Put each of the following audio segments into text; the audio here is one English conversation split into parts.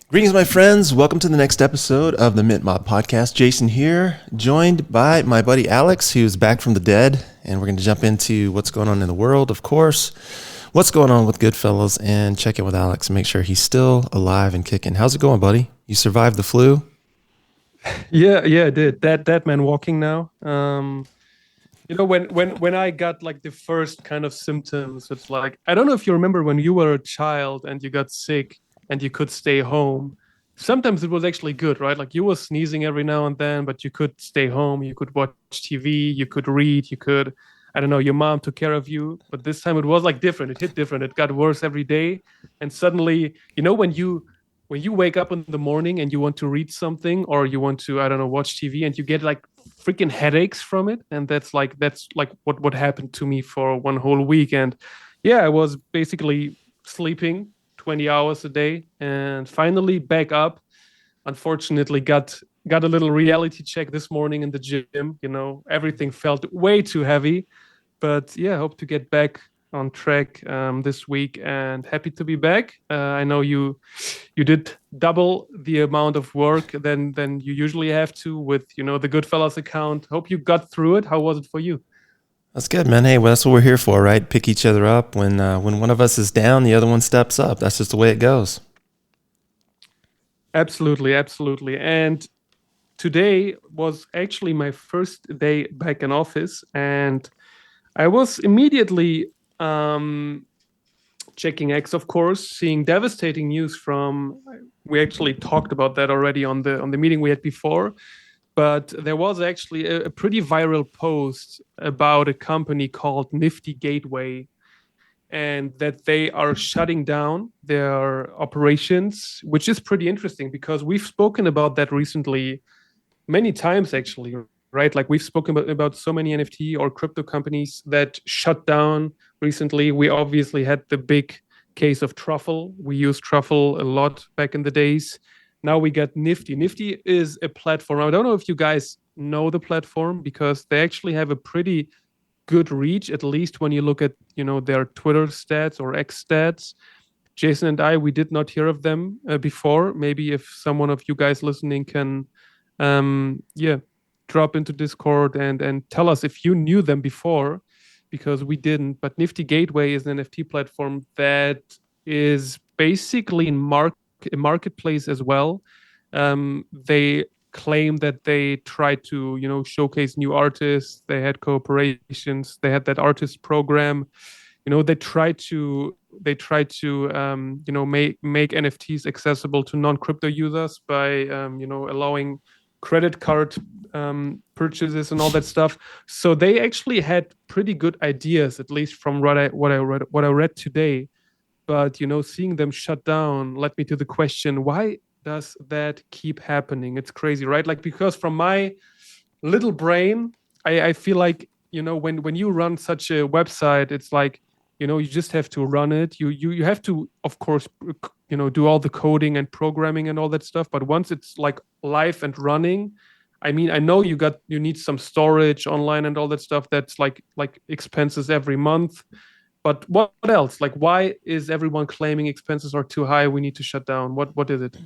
Greetings, my friends. Welcome to the next episode of the Mint Mob Podcast. Jason here, joined by my buddy Alex, who's back from the dead. And we're going to jump into what's going on in the world, of course, what's going on with Goodfellas, and check in with Alex and make sure he's still alive and kicking. How's it going, buddy? You survived the flu? Yeah, I did. That man walking now. When I got like the first kind of symptoms, it's like I don't know if you remember when you were a child and you got sick and you could stay home. Sometimes it was actually good, right? Like you were sneezing every now and then, but you could stay home, you could watch TV, you could read, you could, I don't know, your mom took care of you. But this time it was like different. It hit different. It got worse every day. And suddenly, when you wake up in the morning and you want to read something or you want to, I don't know, watch TV and you get like freaking headaches from it. And that's like what happened to me for one whole week. And yeah, I was basically sleeping 20 hours a day and finally back up. Unfortunately, got a little reality check this morning in the gym. Everything felt way too heavy, but yeah, hope to get back on track this week and happy to be back. I know you did double the amount of work than you usually have to with the Goodfellas account. Hope you got through it. How was it for you? That's good, man. Hey, well, that's what we're here for, right? Pick each other up. When one of us is down, the other one steps up. That's just the way it goes. Absolutely, absolutely. And today was actually my first day back in office, and I was immediately checking X, of course, seeing devastating news from. We actually talked about that already on the meeting we had before, but there was actually a pretty viral post about a company called Nifty Gateway, and that they are shutting down their operations, which is pretty interesting because we've spoken about that recently many times actually, right? Like we've spoken about so many NFT or crypto companies that shut down recently. We obviously had the big case of Truffle. We used Truffle a lot back in the days. Now we got Nifty. Nifty is a platform. I don't know if you guys know the platform because they actually have a pretty good reach, at least when you look at their Twitter stats or X stats. Jason and I, we did not hear of them before. Maybe if someone of you guys listening can yeah, drop into Discord and tell us if you knew them before, because we didn't. But Nifty Gateway is an NFT platform that is basically a marketplace as well. They claim that they tried to showcase new artists. They had cooperations. They had that artist program. They tried to make NFTs accessible to non-crypto users by allowing credit card purchases and all that stuff. So they actually had pretty good ideas, at least from what I read today. But seeing them shut down led me to the question: why does that keep happening? It's crazy, right? Like, because from my little brain, I feel like when you run such a website, it's like you just have to run it. You have to, of course, do all the coding and programming and all that stuff. But once it's like live and running, I mean, I know you need some storage online and all that stuff. That's like expenses every month. But what else? Like, why is everyone claiming expenses are too high? We need to shut down. What is it?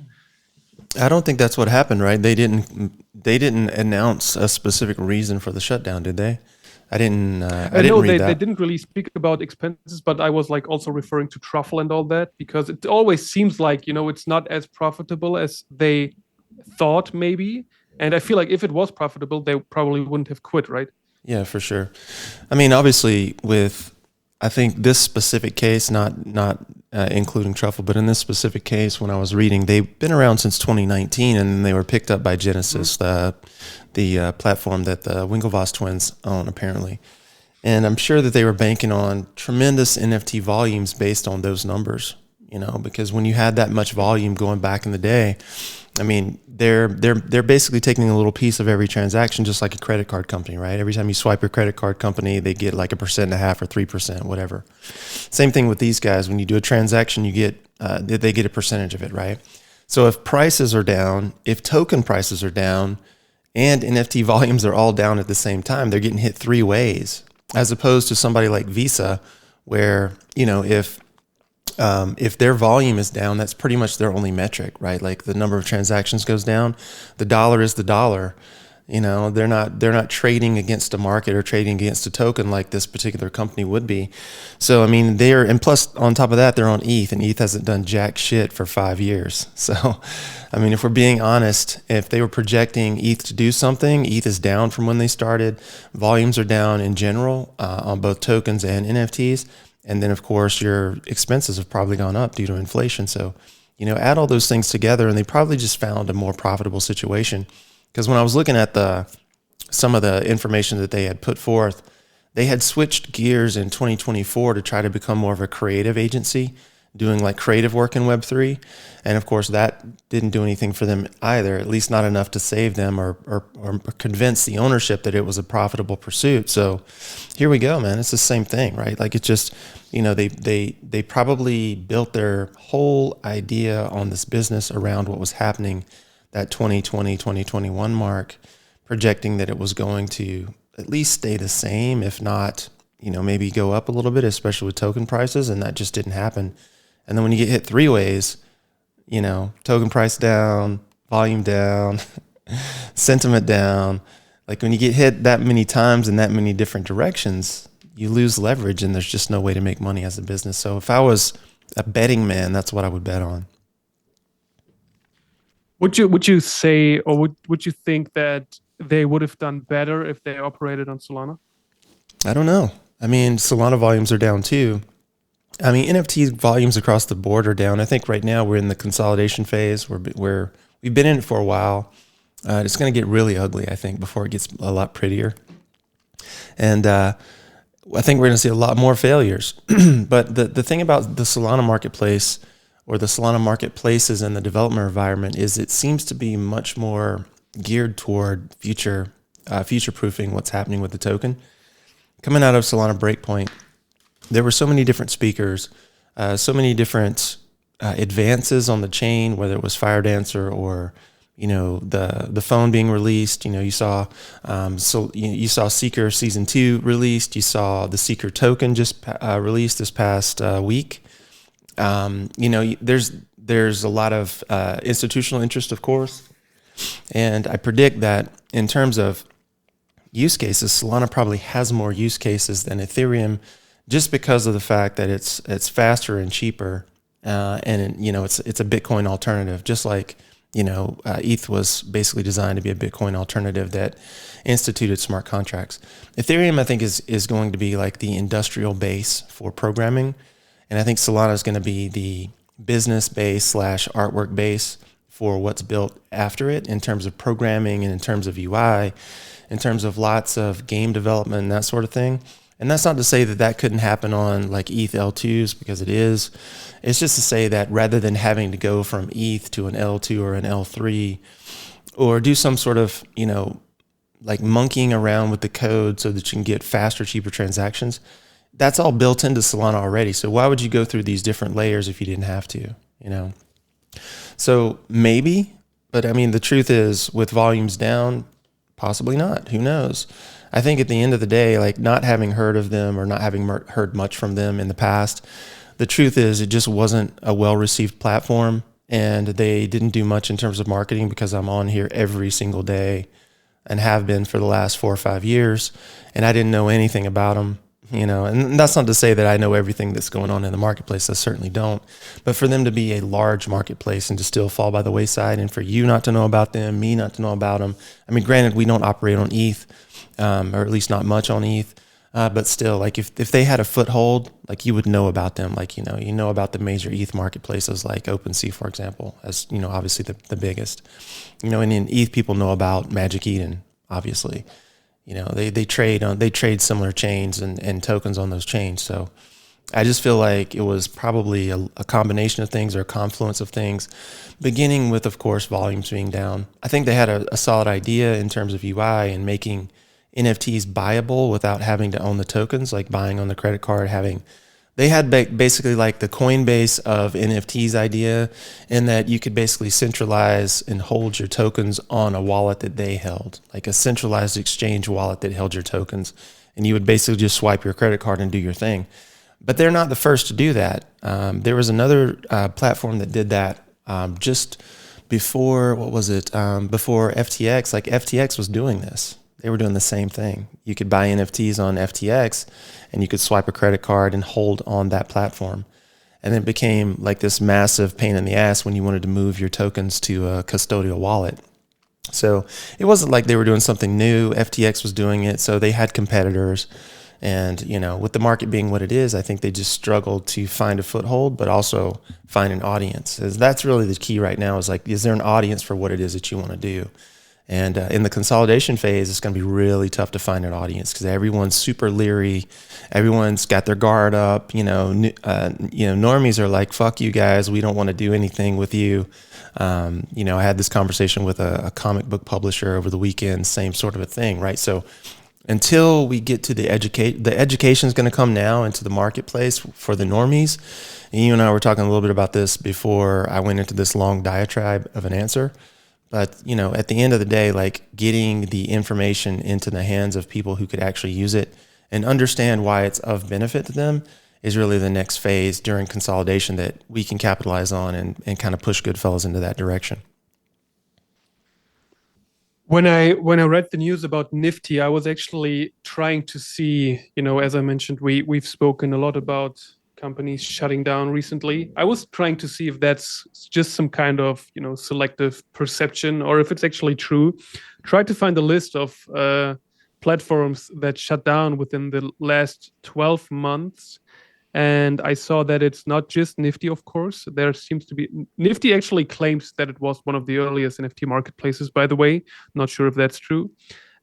I don't think that's what happened, right? They didn't announce a specific reason for the shutdown, did they? I didn't No, read they that. didn't really speak about expenses, but I was like also referring to truffle and all that because it always seems like it's not as profitable as they thought maybe. And I feel like if it was profitable, they probably wouldn't have quit, right? Yeah, for sure. I mean, obviously, I think this specific case, not including Truffle, but in this specific case, when I was reading, they've been around since 2019, and then they were picked up by Genesis, the platform that the Winklevoss twins own, apparently. And I'm sure that they were banking on tremendous NFT volumes based on those numbers, because when you had that much volume going back in the day, I mean, they're basically taking a little piece of every transaction, just like a credit card company, right? Every time you swipe your credit card company, they get like 1.5% or 3%, whatever. Same thing with these guys. When you do a transaction, they get a percentage of it, right? So if prices are down, if token prices are down, and NFT volumes are all down at the same time, they're getting hit three ways, as opposed to somebody like Visa, where if If their volume is down, that's pretty much their only metric, right? Like the number of transactions goes down, the dollar is the dollar. You know, they're not trading against a market or trading against a token like this particular company would be. So I mean, and plus on top of that, they're on ETH, and ETH hasn't done jack shit for 5 years. So, I mean, if we're being honest, if they were projecting ETH to do something, ETH is down from when they started. Volumes are down in general on both tokens and NFTs. And then, of course, your expenses have probably gone up due to inflation. So, you know, add all those things together, and they probably just found a more profitable situation. Because when I was looking at some of the information that they had put forth, they had switched gears in 2024 to try to become more of a creative agency, doing like creative work in Web3. And of course, that didn't do anything for them either, at least not enough to save them or convince the ownership that it was a profitable pursuit. So here we go, man. It's the same thing, right? Like it's just, you know, they probably built their whole idea on this business around what was happening that 2020, 2021 mark, projecting that it was going to at least stay the same, if not, you know, maybe go up a little bit, especially with token prices. And that just didn't happen. And then when you get hit three ways, you know, token price down, volume down, sentiment down, like when you get hit that many times in that many different directions, you lose leverage and there's just no way to make money as a business. So if I was a betting man, that's what I would bet on. Would you say, or would you think that they would have done better if they operated on Solana? I don't know. I mean, Solana volumes are down too. I mean, NFT volumes across the board are down. I think right now we're in the consolidation phase where we've been in it for a while. It's going to get really ugly, I think, before it gets a lot prettier. And I think we're going to see a lot more failures. But the thing about the Solana marketplace or the Solana marketplaces and the development environment is it seems to be much more geared toward future-proofing what's happening with the token. Coming out of Solana Breakpoint, there were so many different speakers, so many different advances on the chain, whether it was Fire Dancer or, you know, the phone being released. You know, you saw you saw Seeker Season 2 released. You saw the Seeker token just released this past week. You know, there's a lot of institutional interest, of course, and I predict that in terms of use cases, Solana probably has more use cases than Ethereum, just because of the fact that it's faster and cheaper, and you know it's a Bitcoin alternative, just like, you know, ETH was basically designed to be a Bitcoin alternative that instituted smart contracts. Ethereum, I think, is going to be like the industrial base for programming, and I think Solana is going to be the business base / artwork base for what's built after it in terms of programming and in terms of UI, in terms of lots of game development and that sort of thing. And that's not to say that that couldn't happen on like ETH L2s, because it is. It's just to say that rather than having to go from ETH to an L2 or an L3 or do some sort of, you know, like monkeying around with the code so that you can get faster, cheaper transactions, that's all built into Solana already. So why would you go through these different layers if you didn't have to, you know? So maybe, but I mean, the truth is with volumes down, possibly not. Who knows? I think at the end of the day, like not having heard of them or not having heard much from them in the past, the truth is it just wasn't a well-received platform, and they didn't do much in terms of marketing, because I'm on here every single day and have been for the last 4 or 5 years, and I didn't know anything about them, you know. And that's not to say that I know everything that's going on in the marketplace. I certainly don't. But for them to be a large marketplace and to still fall by the wayside, and for you not to know about them, me not to know about them. I mean, granted, we don't operate on ETH, or at least not much on ETH. But still, like if they had a foothold, like you would know about them. Like, you know about the major ETH marketplaces like OpenSea, for example, as, you know, obviously the biggest, you know, and in ETH people know about Magic Eden, obviously, you know, they trade similar chains and tokens on those chains. So I just feel like it was probably a combination of things, or a confluence of things, beginning with, of course, volumes being down. I think they had a solid idea in terms of UI and making NFTs buyable without having to own the tokens, like buying on the credit card. They had basically like the Coinbase of NFTs idea, in that you could basically centralize and hold your tokens on a wallet that they held, like a centralized exchange wallet that held your tokens, and you would basically just swipe your credit card and do your thing. But they're not the first to do that. There was another platform that did that just before, what was it? Before FTX. Like FTX was doing this. They were doing the same thing. You could buy NFTs on FTX and you could swipe a credit card and hold on that platform. And it became like this massive pain in the ass when you wanted to move your tokens to a custodial wallet. So it wasn't like they were doing something new. FTX was doing it. So they had competitors. And, with the market being what it is, I think they just struggled to find a foothold, but also find an audience. That's really the key right now, is like, is there an audience for what it is that you want to do? And in the consolidation phase, it's going to be really tough to find an audience because everyone's super leery. Everyone's got their guard up. Normies are like, fuck you guys. We don't want to do anything with you. I had this conversation with a comic book publisher over the weekend, same sort of a thing, right? So until we get to the education is going to come now into the marketplace for the normies. And you and I were talking a little bit about this before I went into this long diatribe of an answer. But, at the end of the day, like getting the information into the hands of people who could actually use it and understand why it's of benefit to them is really the next phase during consolidation that we can capitalize on and kind of push Goodfellas into that direction. When I read the news about Nifty, I was actually trying to see, as I mentioned, we've spoken a lot about companies shutting down recently. I was trying to see if that's just some kind of, selective perception or if it's actually true. Tried to find a list of platforms that shut down within the last 12 months. And I saw that it's not just Nifty, of course. There seems to be... Nifty actually claims that it was one of the earliest NFT marketplaces, by the way. Not sure if that's true.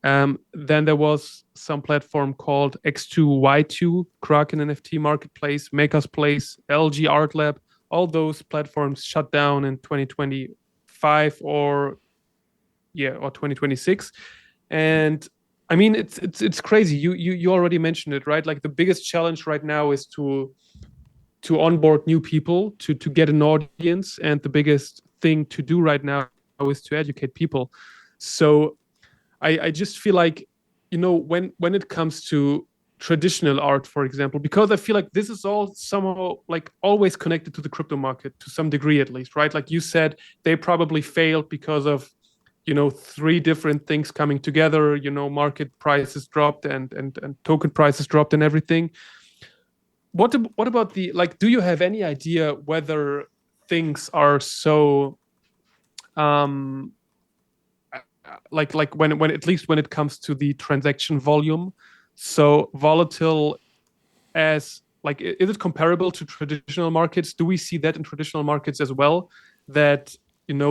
Then there was some platform called X2Y2, Kraken NFT Marketplace, Maker's Place, LG Art Lab. All those platforms shut down in 2025 or 2026. And I mean, it's crazy. You already mentioned it, right? Like the biggest challenge right now is to onboard new people, to get an audience, and the biggest thing to do right now is to educate people. So I just feel like, when it comes to traditional art, for example, because I feel like this is all somehow like always connected to the crypto market to some degree at least, right? Like you said, they probably failed because of three different things coming together, market prices dropped and token prices dropped and everything. What about do you have any idea whether things are so, like when at least when it comes to the transaction volume, so volatile as, like, is it comparable to traditional markets? Do we see that in traditional markets as well? That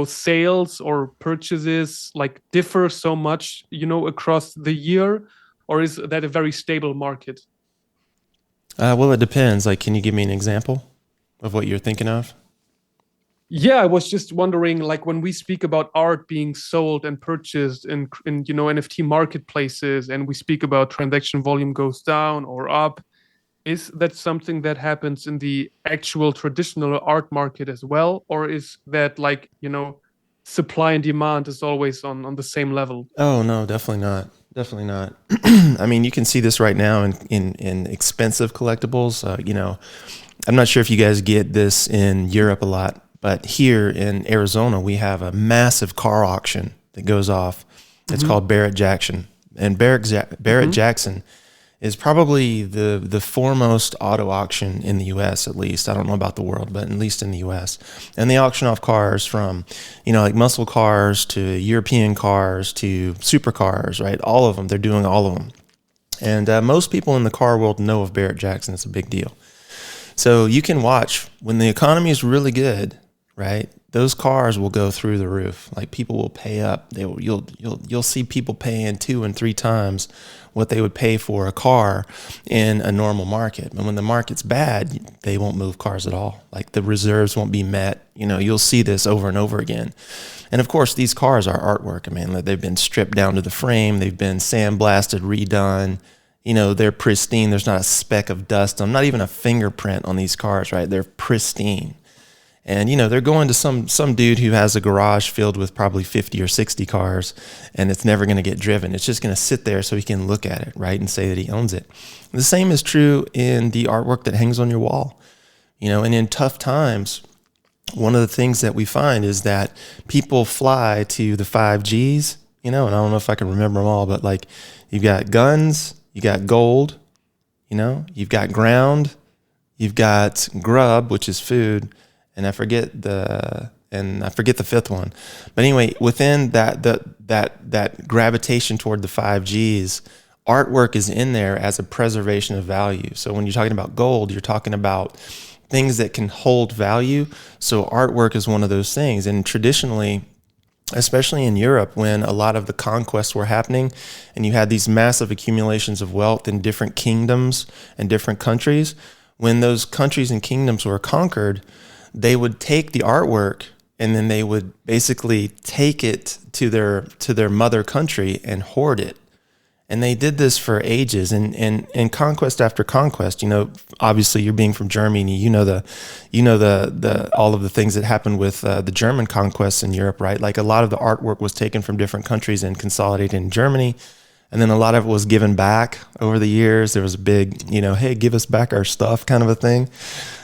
sales or purchases like differ so much, across the year, or is that a very stable market? Well, it depends. Like, can you give me an example of what you're thinking of? Yeah, I was just wondering, like when we speak about art being sold and purchased in NFT marketplaces, and we speak about transaction volume goes down or up, is that something that happens in the actual traditional art market as well? Or is that like, supply and demand is always on the same level? Oh, no, definitely not. Definitely not. I mean, you can see this right now in expensive collectibles. I'm not sure if you guys get this in Europe a lot, but here in Arizona, we have a massive car auction that goes off. It's called Barrett Jackson. And Barrett Jackson is probably the foremost auto auction in the U.S. at least. I don't know about the world, but at least in the U.S. And they auction off cars from, like muscle cars to European cars to supercars, right? All of them. They're doing all of them. And most people in the car world know of Barrett Jackson. It's a big deal. So you can watch when the economy is really good, right? Those cars will go through the roof. Like people will pay up. You'll see people paying 2 and 3 times what they would pay for a car in a normal market. And when the market's bad, they won't move cars at all. Like the reserves won't be met. You'll see this over and over again. And of course, these cars are artwork. I mean, they've been stripped down to the frame. They've been sandblasted, redone. They're pristine. There's not a speck of dust. Not even a fingerprint on these cars, right? They're pristine. And they're going to some dude who has a garage filled with probably 50 or 60 cars, and it's never going to get driven. It's just going to sit there so he can look at it, right, and say that he owns it. The same is true in the artwork that hangs on your wall. And in tough times, one of the things that we find is that people fly to the 5Gs, and I don't know if I can remember them all, but like you've got guns, you got gold, you've got ground, you've got grub, which is food, and I forget the fifth one. But anyway, within that gravitation toward the 5Gs, artwork is in there as a preservation of value. So when you're talking about gold, you're talking about things that can hold value. So artwork is one of those things. And traditionally, especially in Europe, when a lot of the conquests were happening and you had these massive accumulations of wealth in different kingdoms and different countries, when those countries and kingdoms were conquered, they would take the artwork and then they would basically take it to their mother country and hoard it. And they did this for ages, and conquest after conquest. Obviously, you're being from Germany. The all of the things that happened with the German conquests in Europe, right? Like a lot of the artwork was taken from different countries and consolidated in Germany, and then a lot of it was given back over the years. There was a big, hey, give us back our stuff kind of a thing.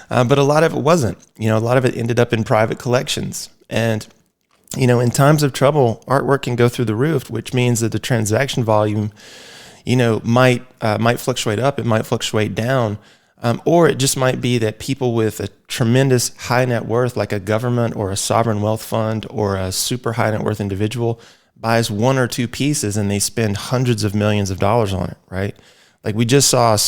But a lot of it wasn't. A lot of it ended up in private collections, and in times of trouble, artwork can go through the roof, which means that the transaction volume, might fluctuate up, it might fluctuate down, or it just might be that people with a tremendous high net worth, like a government or a sovereign wealth fund or a super high net worth individual, buys one or two pieces and they spend hundreds of millions of dollars on it, right? Like we just saw we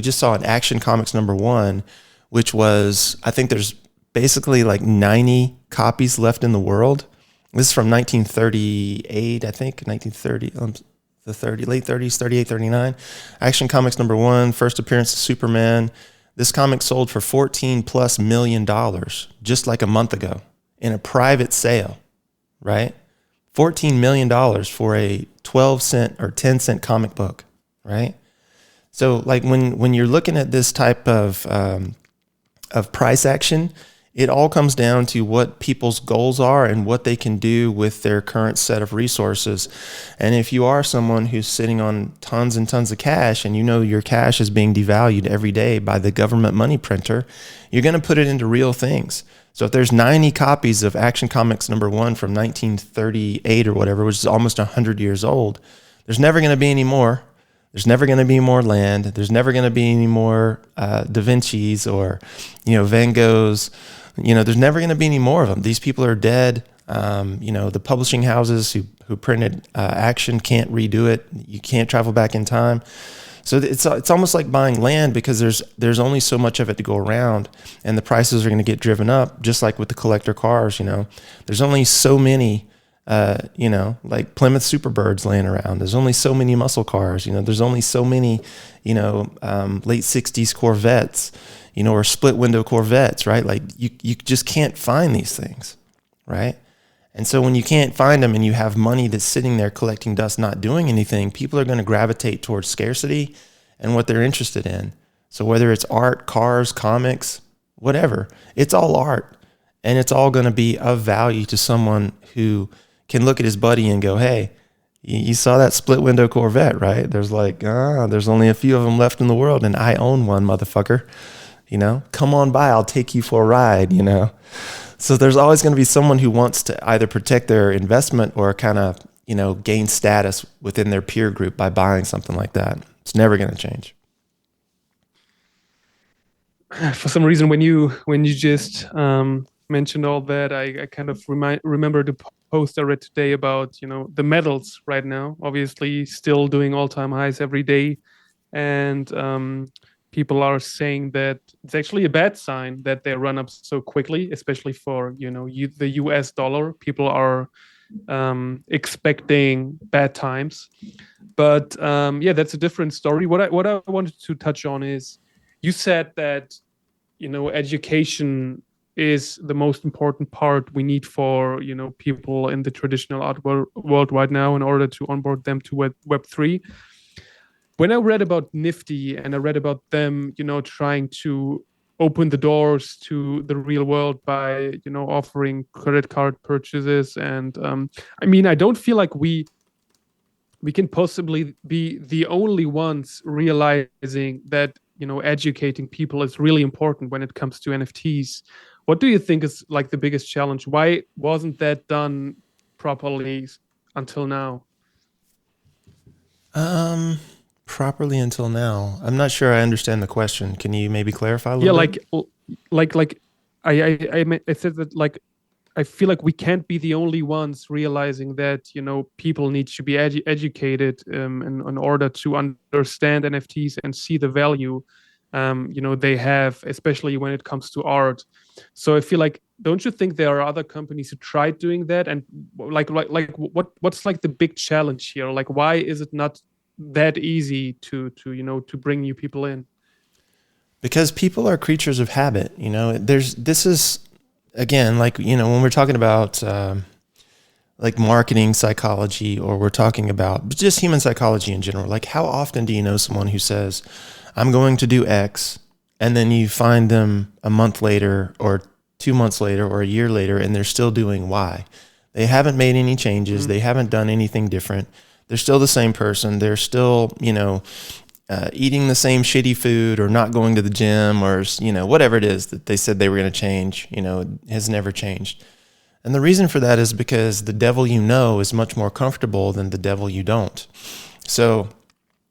just saw an Action Comics #1, which was, I think there's basically like 90 copies left in the world. This is from 1938, I think, 1930, late 30s, 38, 39. Action Comics #1, first appearance of Superman. This comic sold for $14+ million just like a month ago in a private sale, right? $14 million for a 12-cent or 10-cent comic book, right? So like when you're looking at this type of price action, it all comes down to what people's goals are and what they can do with their current set of resources. And if you are someone who's sitting on tons and tons of cash and your cash is being devalued every day by the government money printer, you're going to put it into real things. So if there's 90 copies of Action Comics #1 from 1938 or whatever, which is almost 100 years old, there's never going to be any more. There's never going to be more land. There's never going to be any more Da Vinci's or, Van Gogh's. There's never going to be any more of them. These people are dead. The publishing houses who printed Action can't redo it. You can't travel back in time. So it's almost like buying land, because there's only so much of it to go around, and the prices are going to get driven up, just like with the collector cars. There's only so many. Like Plymouth Superbirds laying around. There's only so many muscle cars. There's only so many, late 60s Corvettes, or split window Corvettes, right? Like you just can't find these things, right? And so when you can't find them and you have money that's sitting there collecting dust, not doing anything, people are going to gravitate towards scarcity and what they're interested in. So whether it's art, cars, comics, whatever, it's all art, and it's all going to be of value to someone who can look at his buddy and go, hey, you saw that split window Corvette, right? There's there's only a few of them left in the world, and I own one, motherfucker. Come on by, I'll take you for a ride, So there's always going to be someone who wants to either protect their investment or kind of, gain status within their peer group by buying something like that. It's never going to change. For some reason, when you just mentioned all that, I kind of remember the post I read today about the metals right now, obviously still doing all-time highs every day, and people are saying that it's actually a bad sign that they run up so quickly, especially for the US dollar. People are expecting bad times, but that's a different story. What I wanted to touch on is, you said that education is the most important part we need for people in the traditional art world right now in order to onboard them to Web3. When I read about Nifty and I read about them, trying to open the doors to the real world by, offering credit card purchases. And I mean, I don't feel like we can possibly be the only ones realizing that, educating people is really important when it comes to NFTs. What do you think is like the biggest challenge? Why wasn't that done properly until now? Um, Properly until now. I'm not sure I understand the question. Can you maybe clarify a Yeah, little bit? like I said that, like, I feel like we can't be the only ones realizing that, people need to be educated, in order to understand NFTs and see the value, they have, especially when it comes to art. So I feel like, don't you think there are other companies who tried doing that? And what's like the big challenge here? Like, why is it not that easy to bring new people in? Because people are creatures of habit. This is, again, like, when we're talking about like marketing psychology, or we're talking about just human psychology in general, like how often do you know someone who says, I'm going to do X, and then you find them a month later or 2 months later or a year later, and they're still doing Y. They haven't made any changes. Mm-hmm. They haven't done anything different. They're still the same person. They're still, eating the same shitty food, or not going to the gym, or, whatever it is that they said they were going to change, has never changed. And the reason for that is because the devil you know is much more comfortable than the devil you don't. So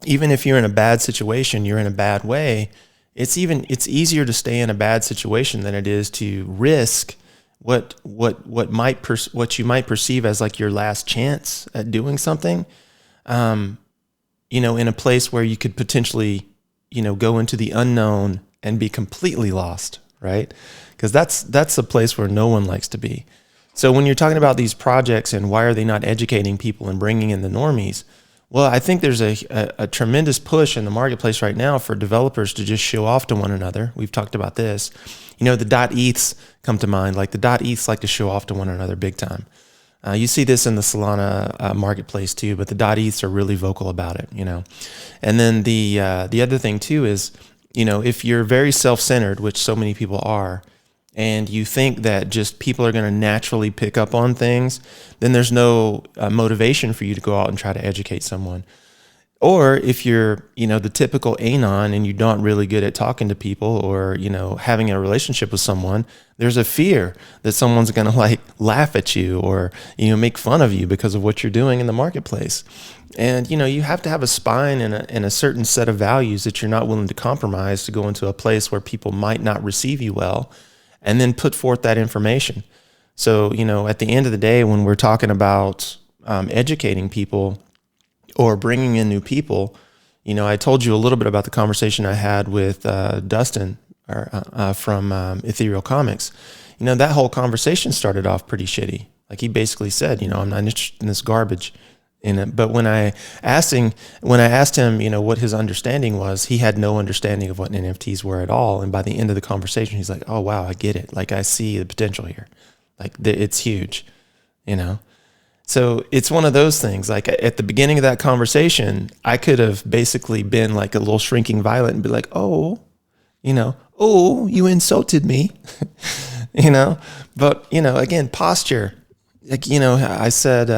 even if you're in a bad situation, you're in a bad way, it's easier to stay in a bad situation than it is to risk what you might perceive as like your last chance at doing something, in a place where you could potentially, go into the unknown and be completely lost, right? Because that's a place where no one likes to be. So when you're talking about these projects and why are they not educating people and bringing in the normies, well, I think there's a tremendous push in the marketplace right now for developers to just show off to one another. We've talked about this. The .eths come to mind. Like the .eths like to show off to one another big time. You see this in the Solana marketplace too, but the .eths are really vocal about it, And then the other thing too is, if you're very self-centered, which so many people are, and you think that just people are going to naturally pick up on things, then there's no motivation for you to go out and try to educate someone. Or if you're, the typical anon and you're not really good at talking to people, or, having a relationship with someone, there's a fear that someone's going to like laugh at you, or, make fun of you because of what you're doing in the marketplace. And, you have to have a spine and a certain set of values that you're not willing to compromise to go into a place where people might not receive you well, and then put forth that information. So, at the end of the day, when we're talking about educating people or bringing in new people, I told you a little bit about the conversation I had with Dustin from Ethereal Comics. That whole conversation started off pretty shitty. Like he basically said, I'm not interested in this garbage. But when I asked him, what his understanding was, he had no understanding of what NFTs were at all. And by the end of the conversation, he's like, "Oh wow, I get it. Like I see the potential here. Like it's huge, So it's one of those things. Like at the beginning of that conversation, I could have basically been like a little shrinking violet and be like, "Oh, oh, you insulted me," But again, posture. Like I said,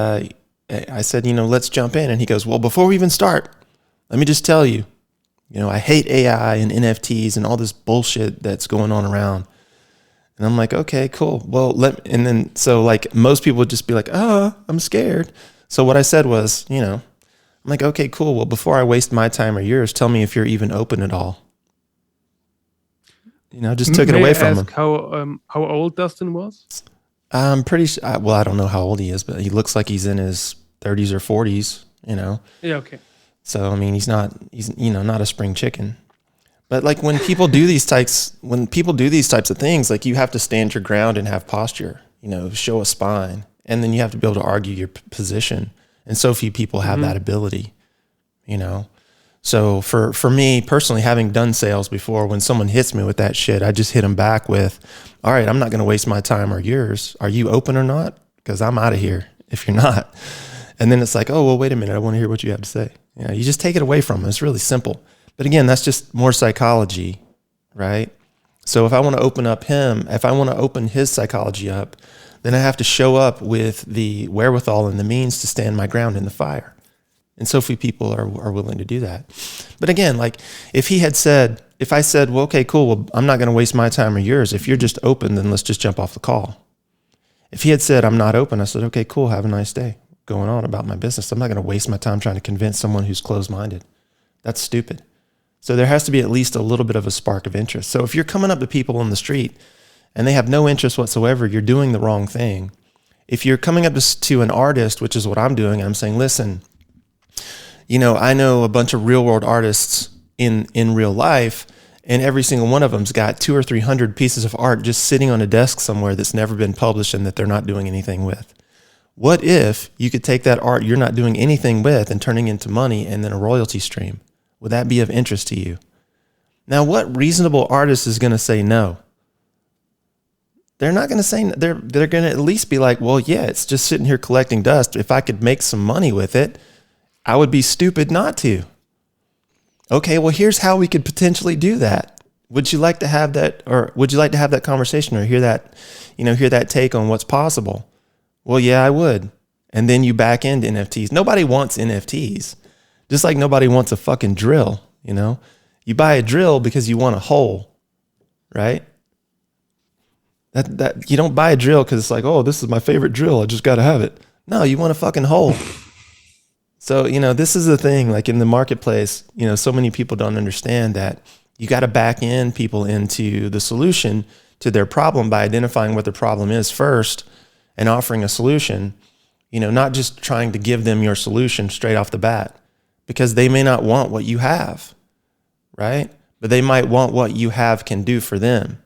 let's jump in. And he goes, well, before we even start, let me just tell you, I hate AI and NFTs and all this bullshit that's going on around. And I'm like, okay, cool. Well, so like most people would just be like, oh, I'm scared. So what I said was, I'm like, okay, cool. Well, before I waste my time or yours, tell me if you're even open at all. Just took it away from him. How old Dustin was? I'm pretty well, I don't know how old he is, but he looks like he's in his 30s or 40s, Yeah, okay. So, I mean, he's not a spring chicken. But like when people do these types of things, like you have to stand your ground and have posture, show a spine, and then you have to be able to argue your position. And so few people have that ability, So for me personally, having done sales before, when someone hits me with that shit, I just hit them back with, all right, I'm not going to waste my time or yours. Are you open or not? Because I'm out of here if you're not. And then it's like, oh, well, wait a minute. I want to hear what you have to say. You just take it away from them. It's really simple. But again, that's just more psychology, right? So if I want to open his psychology up, then I have to show up with the wherewithal and the means to stand my ground in the fire. And so few people are willing to do that. But again, like if I said, well, okay, cool, well, I'm not going to waste my time or yours. If you're just open, then let's just jump off the call. If he had said, I'm not open, I said, okay, cool, have a nice day. Going on about my business. I'm not going to waste my time trying to convince someone who's closed-minded. That's stupid. So there has to be at least a little bit of a spark of interest. So if you're coming up to people on the street and they have no interest whatsoever, you're doing the wrong thing. If you're coming up to an artist, which is what I'm doing, I'm saying, listen, I know a bunch of real world artists in real life, and every single one of them's got 200 or 300 pieces of art just sitting on a desk somewhere that's never been published and that they're not doing anything with. What if you could take that art you're not doing anything with and turning into money and then a royalty stream? Would that be of interest to you? Now, what reasonable artist is going to say no? They're not going to say, they're going to at least be like, well, yeah, it's just sitting here collecting dust. If I could make some money with it, I would be stupid not to. Okay, well, here's how we could potentially do that. Would you like to have that, or would you like to have that conversation or hear that take on what's possible? Well, yeah, I would. And then you back into NFTs. Nobody wants NFTs. Just like nobody wants a fucking drill, You buy a drill because you want a hole, right? That you don't buy a drill because it's like, oh, this is my favorite drill, I just got to have it. No, you want a fucking hole. So, this is the thing, like in the marketplace, so many people don't understand that you got to back in people into the solution to their problem by identifying what the problem is first and offering a solution, not just trying to give them your solution straight off the bat, because they may not want what you have, right? But they might want what you have can do for them.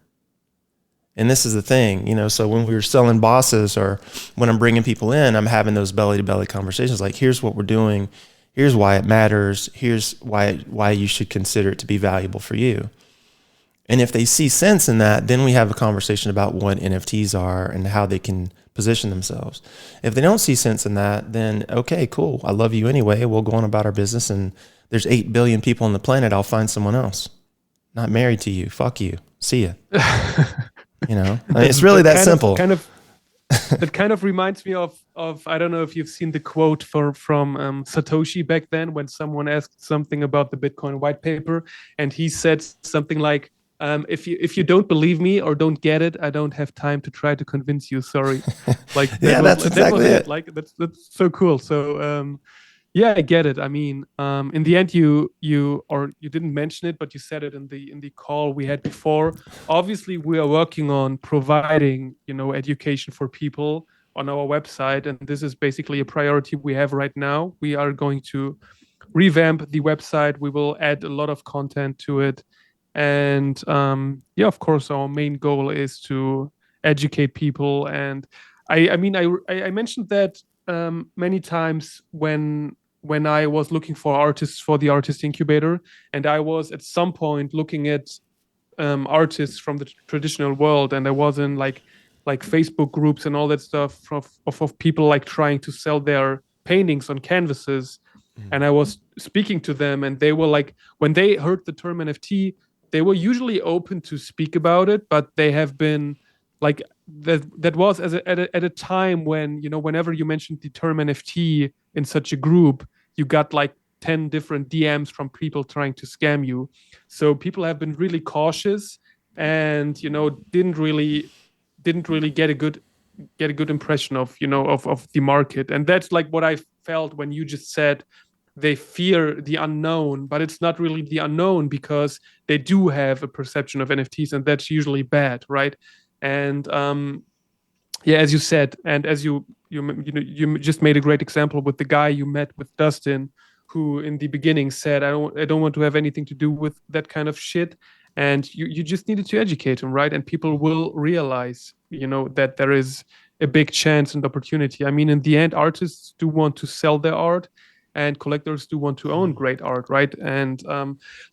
And this is the thing, so when we're selling bosses or when I'm bringing people in, I'm having those belly to belly conversations. Like, here's what we're doing. Here's why it matters. Here's why you should consider it to be valuable for you. And if they see sense in that, then we have a conversation about what NFTs are and how they can position themselves. If they don't see sense in that, then okay, cool. I love you anyway. We'll go on about our business, and there's 8 billion people on the planet. I'll find someone else. Not married to you. Fuck you. See ya. It's really that simple. That kind of reminds me of I don't know if you've seen the quote from Satoshi back then, when someone asked something about the Bitcoin white paper, and he said something like, if you don't believe me or don't get it, I don't have time to try to convince you. Sorry. Like that's exactly it. Like that's so cool. So yeah, I get it. I mean, in the end, you didn't mention it, but you said it in the call we had before. Obviously, we are working on providing education for people on our website, and this is basically a priority we have right now. We are going to revamp the website. We will add a lot of content to it. And of course, our main goal is to educate people. And I mentioned that many times when I was looking for artists for the artist incubator, and I was at some point looking at artists from the traditional world, and I was in like Facebook groups and all that stuff of people like trying to sell their paintings on canvases. And I was speaking to them, and they were like, when they heard the term NFT, they were usually open to speak about it, but they have been like that was at a time when whenever you mentioned the term NFT in such a group, you got like 10 different DMs from people trying to scam you. So people have been really cautious, and didn't really get a good impression of the market. And that's like what I felt when you just said they fear the unknown, but it's not really the unknown, because they do have a perception of NFTs, and that's usually bad, right? And as you said, and as you just made a great example with the guy you met with Dustin, who in the beginning said, I don't want to have anything to do with that kind of shit. And you just needed to educate him, right? And people will realize, that there is a big chance and opportunity. I mean, in the end, artists do want to sell their art, and collectors do want to own great art, right? And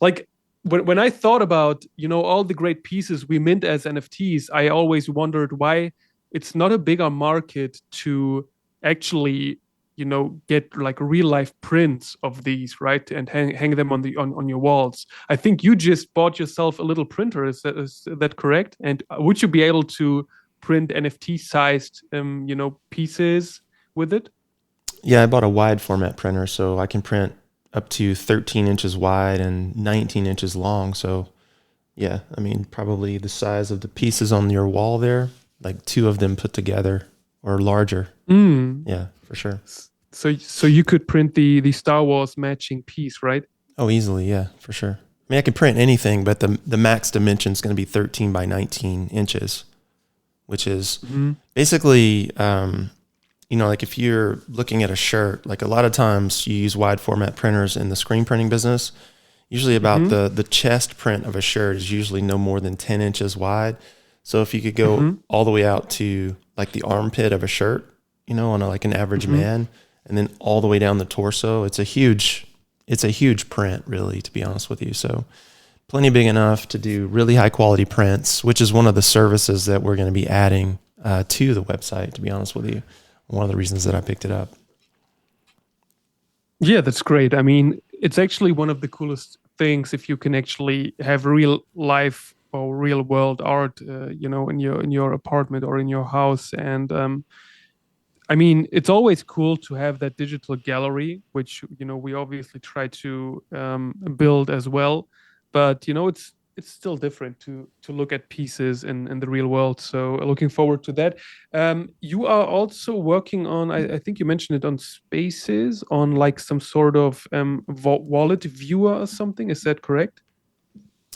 like when I thought about all the great pieces we mint as NFTs, I always wondered why it's not a bigger market to actually get like real life prints of these, right, and hang them on your walls. I think you just bought yourself a little printer. Is that correct? And would you be able to print NFT sized pieces with it? Yeah, I bought a wide format printer, so I can print up to 13 inches wide and 19 inches long. So, yeah, I mean, probably the size of the pieces on your wall there, like two of them put together or larger. Mm. Yeah, for sure. So you could print the Star Wars matching piece, right? Oh, easily. Yeah, for sure. I mean, I can print anything, but the max dimension is going to be 13 by 19 inches, which is Hmm. basically, like if you're looking at a shirt, like a lot of times you use wide format printers in the screen printing business. Usually about Hmm. the chest print of a shirt is usually no more than 10 inches wide. So if you could go Hmm. all the way out to like the armpit of a shirt, on like an average Hmm. man, and then all the way down the torso, it's a huge print, really, to be honest with you. So plenty big enough to do really high quality prints, which is one of the services that we're going to be adding to the website, to be honest with you. One of the reasons that I picked it up. Yeah, that's great. I mean, it's actually one of the coolest things if you can actually have real life or real world art, in your apartment or in your house. And I mean, it's always cool to have that digital gallery, which we obviously try to build as well. But it's still different to look at pieces in the real world. So looking forward to that. You are also working on, I think you mentioned it on Spaces, on like some sort of wallet viewer or something. Is that correct?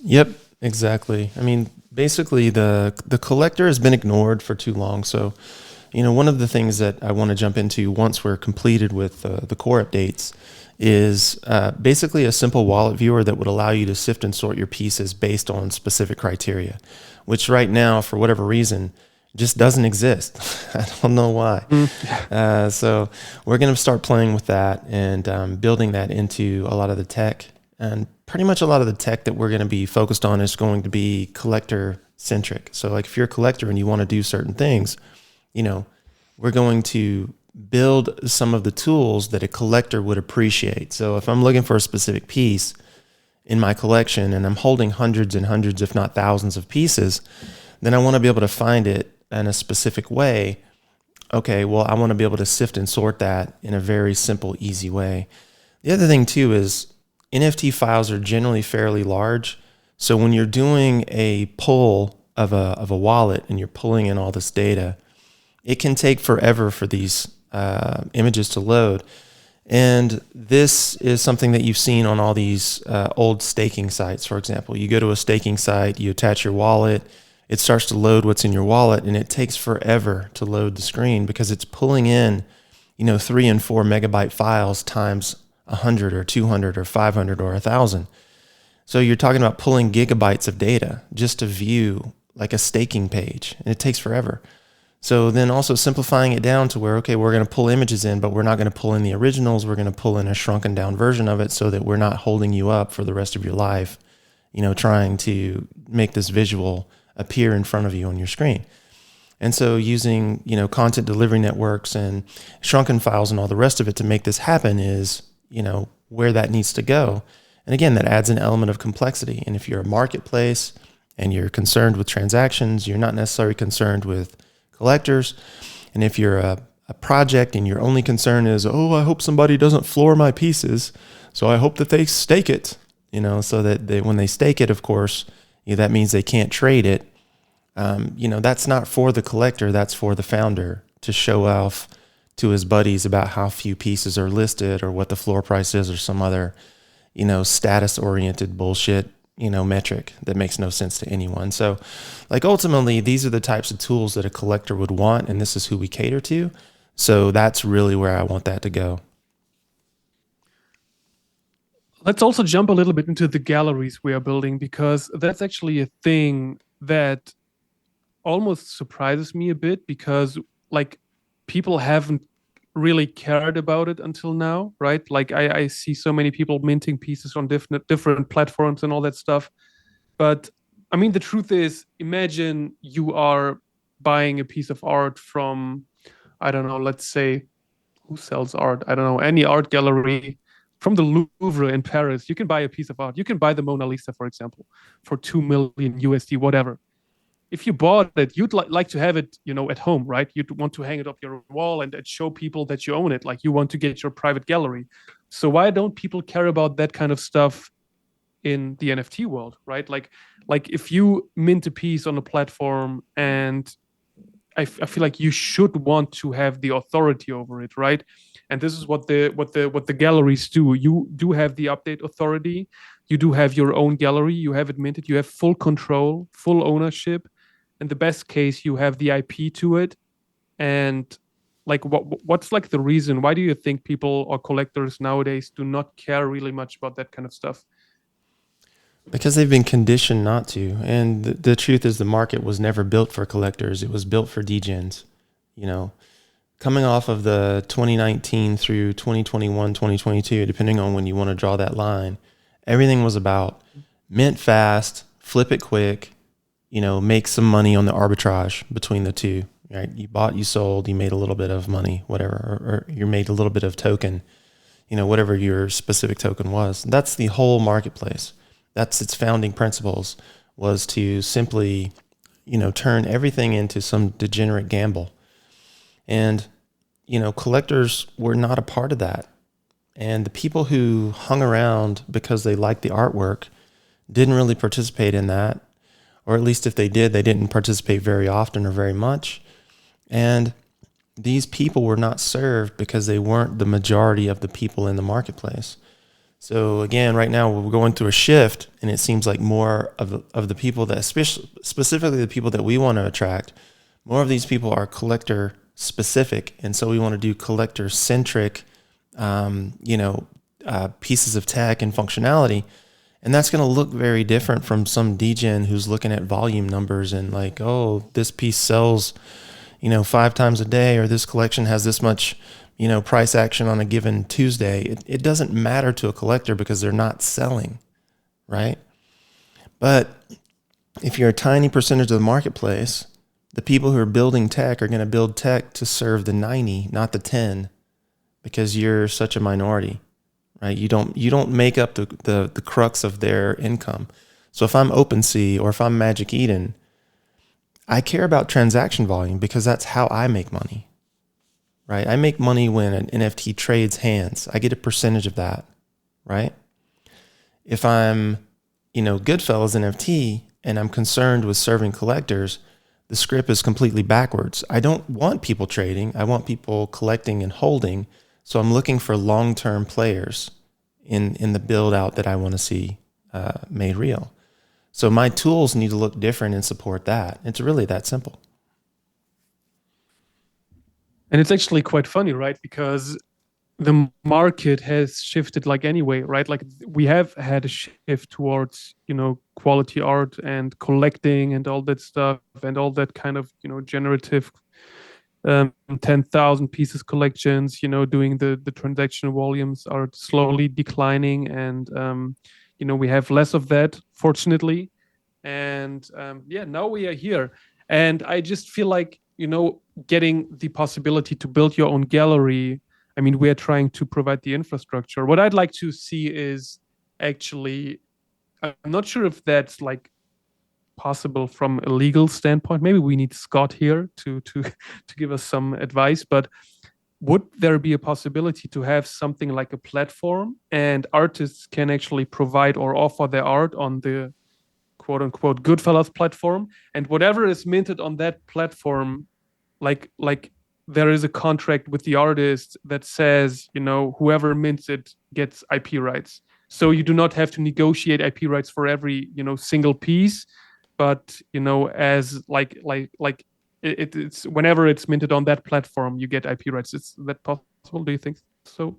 Yep, exactly. I mean, basically the collector has been ignored for too long. So, one of the things that I want to jump into once we're completed with the core updates is basically a simple wallet viewer that would allow you to sift and sort your pieces based on specific criteria, which right now, for whatever reason, just doesn't exist. I don't know why. Mm. So we're going to start playing with that and building that into a lot of the tech. And pretty much a lot of the tech that we're going to be focused on is going to be collector centric. So like if you're a collector and you want to do certain things, you know, we're going to build some of the tools that a collector would appreciate. So if I'm looking for a specific piece in my collection and I'm holding hundreds and hundreds, if not thousands of pieces, then I want to be able to find it in a specific way. Okay, well, I want to be able to sift and sort that in a very simple, easy way. The other thing too is NFT files are generally fairly large. So when you're doing a pull of a wallet and you're pulling in all this data, it can take forever for these images to load. And this is something that you've seen on all these old staking sites, for example. You go to a staking site, you attach your wallet, it starts to load what's in your wallet, and it takes forever to load the screen because it's pulling in, 3 and 4 megabyte files times 100 or 200 or 500 or 1,000. So you're talking about pulling gigabytes of data just to view like a staking page, and it takes forever. So then also simplifying it down to where, okay, we're going to pull images in, but we're not going to pull in the originals. We're going to pull in a shrunken down version of it so that we're not holding you up for the rest of your life, trying to make this visual appear in front of you on your screen. And so using, content delivery networks and shrunken files and all the rest of it to make this happen is, where that needs to go. And again, that adds an element of complexity. And if you're a marketplace and you're concerned with transactions, you're not necessarily concerned with collectors. And if you're a project and your only concern is, oh, I hope somebody doesn't floor my pieces, so I hope that they stake it, so that when they stake it, of course, that means they can't trade it. That's not for the collector, that's for the founder to show off to his buddies about how few pieces are listed or what the floor price is or some other, status oriented bullshit, metric that makes no sense to anyone. So like ultimately these are the types of tools that a collector would want, and this is who we cater to. So that's really where I want that to go. Let's also jump a little bit into the galleries we are building, because that's actually a thing that almost surprises me a bit, because like people haven't really cared about it until now, right? Like I see so many people minting pieces on different platforms and all that stuff. But I mean, the truth is, imagine you are buying a piece of art from, I don't know, let's say who sells art? I don't know, any art gallery from the Louvre in Paris. You can buy a piece of art. You can buy the Mona Lisa, for example, for 2 million USD, whatever. If you bought it, you'd like to have it, at home, right? You'd want to hang it up your wall and show people that you own it. Like you want to get your private gallery. So why don't people care about that kind of stuff in the NFT world, right? Like if you mint a piece on a platform, and I feel like you should want to have the authority over it, right? And this is what the galleries do. You do have the update authority. You do have your own gallery. You have it minted. You have full control, full ownership. In the best case, you have the IP to it. And like, what's like the reason? Why do you think people or collectors nowadays do not care really much about that kind of stuff? Because they've been conditioned not to. And the truth is the market was never built for collectors. It was built for degens. Coming off of the 2019 through 2021, 2022, depending on when you want to draw that line, everything was about mint fast, flip it quick, make some money on the arbitrage between the two, right? You bought, you sold, you made a little bit of money, whatever, or you made a little bit of token, whatever your specific token was. That's the whole marketplace. That's its founding principles, was to simply, turn everything into some degenerate gamble. And, collectors were not a part of that. And the people who hung around because they liked the artwork didn't really participate in that. Or at least if they did, they didn't participate very often or very much. And these people were not served because they weren't the majority of the people in the marketplace. So again, right now we're going through a shift, and it seems like more of the people that, specifically the people that we want to attract, more of these people are collector specific, and so we want to do collector centric, pieces of tech and functionality, and that's going to look very different from some degen who's looking at volume numbers and like, oh, this piece sells, 5 times a day, or this collection has this much, price action on a given Tuesday. It doesn't matter to a collector because they're not selling, right? But if you're a tiny percentage of the marketplace, the people who are building tech are going to build tech to serve the 90, not the 10, because you're such a minority, right? You don't make up the crux of their income. So if I'm OpenSea or if I'm Magic Eden, I care about transaction volume because that's how I make money. Right? I make money when an NFT trades hands. I get a percentage of that, right? If I'm, Goodfellas NFT and I'm concerned with serving collectors, the script is completely backwards. I don't want people trading. I want people collecting and holding. So I'm looking for long-term players in the build out that I want to see made real. So my tools need to look different and support that. It's really that simple. And it's actually quite funny, right? Because the market has shifted like anyway, right? Like we have had a shift towards, quality art and collecting and all that stuff and all that kind of, generative 10,000 pieces collections, doing the transaction volumes are slowly declining. And, we have less of that, fortunately. And now we are here. And I just feel like, getting the possibility to build your own gallery. I mean, we are trying to provide the infrastructure. What I'd like to see is actually, I'm not sure if that's like possible from a legal standpoint. Maybe we need Scott here to give us some advice, but would there be a possibility to have something like a platform and artists can actually provide or offer their art on the quote unquote Goodfellas platform, and whatever is minted on that platform, like there is a contract with the artist that says, whoever mints it gets IP rights. So you do not have to negotiate IP rights for every, single piece, but, as it's whenever it's minted on that platform, you get IP rights. Is that possible? Do you think so?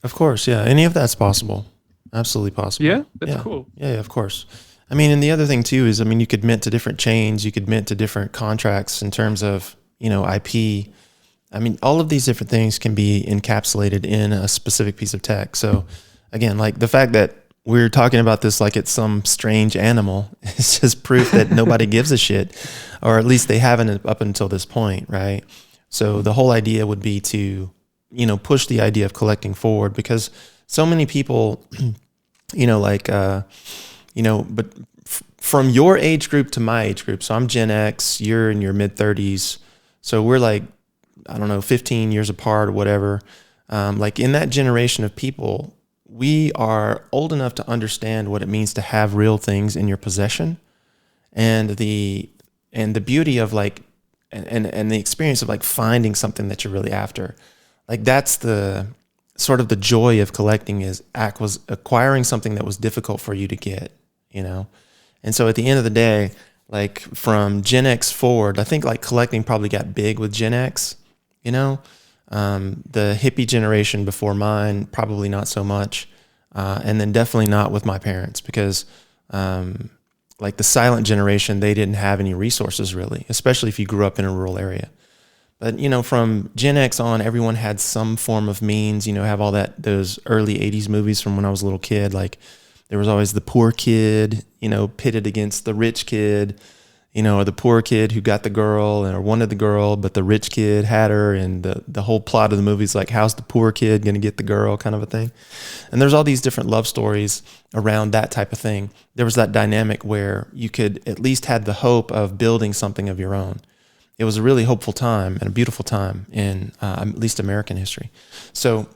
Of course, yeah. Any of that's possible. Absolutely possible. Yeah, that's cool. Yeah, of course. I mean, and the other thing too is, you could mint to different chains, you could mint to different contracts in terms of, IP. I mean, all of these different things can be encapsulated in a specific piece of tech. So again, like the fact that we're talking about this like it's some strange animal is just proof that nobody gives a shit, or at least they haven't up until this point, right? So the whole idea would be to push the idea of collecting forward, because so many people, but from your age group to my age group, so I'm Gen X, you're in your mid 30s. So we're like, I don't know, 15 years apart or whatever. Like in that generation of people, we are old enough to understand what it means to have real things in your possession, and the beauty of like, and the experience of like finding something that you're really after. Like that's the sort of the joy of collecting, is acquiring something that was difficult for you to get, And so at the end of the day, like from Gen X forward, I think like collecting probably got big with Gen X, the hippie generation before mine, probably not so much. And then definitely not with my parents, because like the silent generation, they didn't have any resources really, especially if you grew up in a rural area. But, from Gen X on, everyone had some form of means, have all those early 80s movies from when I was a little kid. Like there was always the poor kid, pitted against the rich kid, or the poor kid who got the girl or wanted the girl, but the rich kid had her. And the whole plot of the movie is like, how's the poor kid going to get the girl, kind of a thing. And there's all these different love stories around that type of thing. There was that dynamic where you could at least had the hope of building something of your own. It was a really hopeful time and a beautiful time in at least American history. So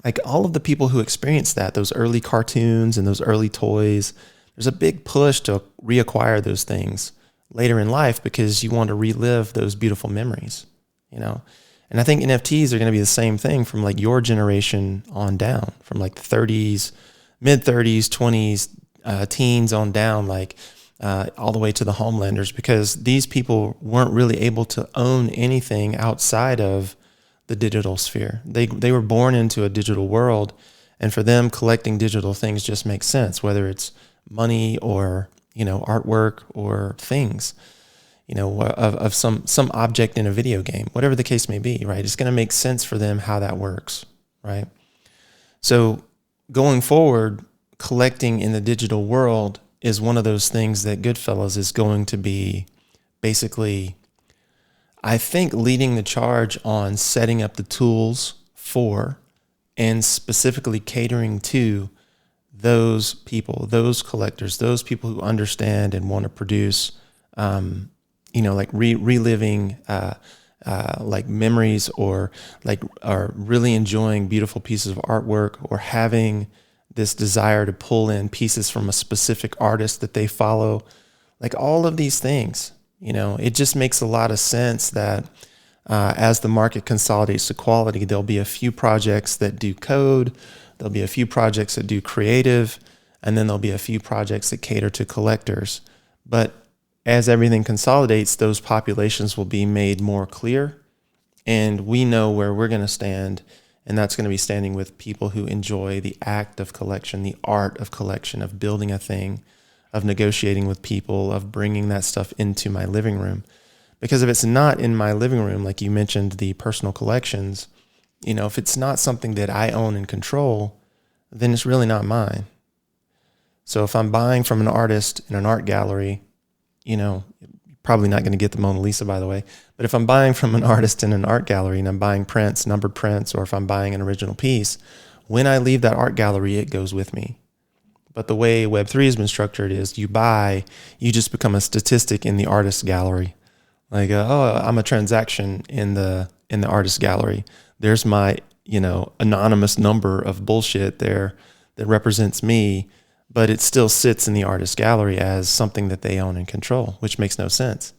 like all of the people who experienced that, those early cartoons and those early toys, there's a big push to reacquire those things later in life because you want to relive those beautiful memories, And I think NFTs are going to be the same thing from like your generation on down, from like the 30s, mid 30s, 20s, teens on down, like all the way to the homelanders, because these people weren't really able to own anything outside of the digital sphere. They were born into a digital world, and for them, collecting digital things just makes sense, whether it's money or artwork or things, of some object in a video game, whatever the case may be, right? It's going to make sense for them how that works, right? So going forward, collecting in the digital world is one of those things that Goodfellas is going to be basically, I think, leading the charge on setting up the tools for and specifically catering to those people, those collectors, those people who understand and want to produce, like reliving like memories, or like are really enjoying beautiful pieces of artwork, or having this desire to pull in pieces from a specific artist that they follow. Like all of these things, it just makes a lot of sense that as the market consolidates to quality, there'll be a few projects that do code, there'll be a few projects that do creative, and then there'll be a few projects that cater to collectors. But as everything consolidates, those populations will be made more clear, and we know where we're going to stand, and that's going to be standing with people who enjoy the act of collection, the art of collection, of building a thing, of negotiating with people, of bringing that stuff into my living room. Because if it's not in my living room, like you mentioned, the personal collections, if it's not something that I own and control, then it's really not mine. So if I'm buying from an artist in an art gallery, probably not going to get the Mona Lisa, by the way, but if I'm buying from an artist in an art gallery and I'm buying prints, numbered prints, or if I'm buying an original piece, when I leave that art gallery, it goes with me. But the way Web3 has been structured is you just become a statistic in the artist gallery. Like, I'm a transaction in the artist gallery. There's my, anonymous number of bullshit there that represents me, but it still sits in the artist gallery as something that they own and control, which makes no sense.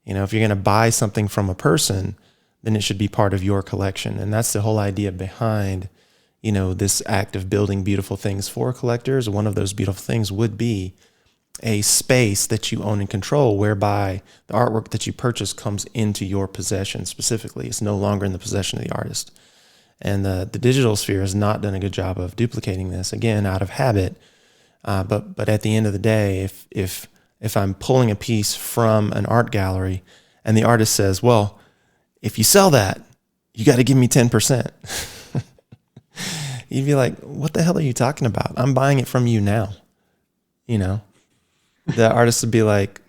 If you're going to buy something from a person, then it should be part of your collection. And that's the whole idea behind, this act of building beautiful things for collectors. One of those beautiful things would be a space that you own and control, whereby the artwork that you purchase comes into your possession specifically. It's no longer in the possession of the artist. And the digital sphere has not done a good job of duplicating this, again, out of habit. But at the end of the day, if I'm pulling a piece from an art gallery and the artist says, well, if you sell that, you got to give me 10%. You'd be like, what the hell are you talking about? I'm buying it from you now. The artist would be like,